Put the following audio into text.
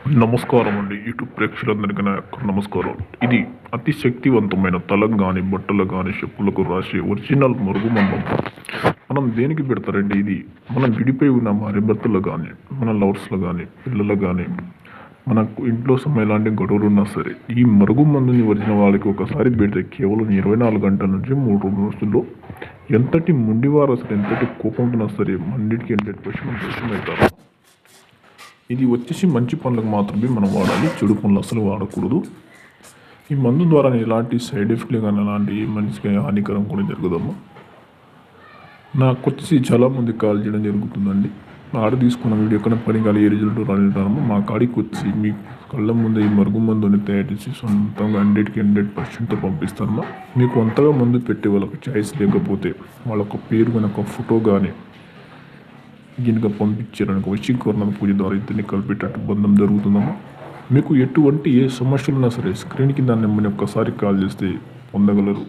నమస్కారం అండి. యూట్యూబ్ ప్రేక్షకులందరికీ నా యొక్క నమస్కారం. ఇది అతి శక్తివంతమైన తలకు గాని, బట్టలకు గాని, చెప్పులకు రాసే ఒరిజినల్ మరుగుమందం. మనం దేనికి పెడతారండి ఇది? మనం విడిపోయి ఉన్న భార్యాభర్తలు గాని, మన లవర్స్‌లో గాని, పిల్లలకు గాని, మనకు ఇంట్లో ఎలాంటి గొడవలు ఉన్నా సరే, ఈ మరుగుమందుని ఒరిజినల్ వాళ్ళకి ఒకసారి పెడితే కేవలం 24 గంటల నుంచి 3 రోజుల్లో ఎంతటి మొండివారు అసలు ఎంతటి కోపంతో ఉన్నా సరే 100% వశమవుతారు. ఇది వచ్చేసి మంచి పనులకు మాత్రమే మనం వాడాలి. చెడు పనులు అసలు వాడకూడదు. ఈ మందు ద్వారా ఎలాంటి సైడ్ ఎఫెక్ట్లు కానీ ఎలాంటి మనిషికి హానికరం కూడా జరగదమ్మా. నాకు వచ్చేసి చాలామంది కాల్ చేయడం జరుగుతుందండి. ఆర్డర్ తీసుకున్న వీడియో ఎక్కడ పని కాలి ఏ రిజల్ట్ రాలేదమ్మా. మా కాడికి వచ్చి మీ కళ్ళ ముందు ఈ మరుగు మందుని తయారు చేసి సొంతంగా 100% పంపిస్తానమ్మా. మీకు అంతగా మందు పెట్టే వాళ్ళకి చాయిస్ లేకపోతే వాళ్ళొక పేరు కనుక ఫోటో కానీ గిన్నెగా పంపించారనుకో వశీకరణ పూజ ద్వారా ఇద్దరిని కలిపేటట్టు బంధం జరుగుతుందమ్మా. మీకు ఎటువంటి ఏ సమస్యలు ఉన్నా సరే స్క్రీన్ కింద నెంబర్ని ఒక్కసారి కాల్ చేస్తే పొందగలరు.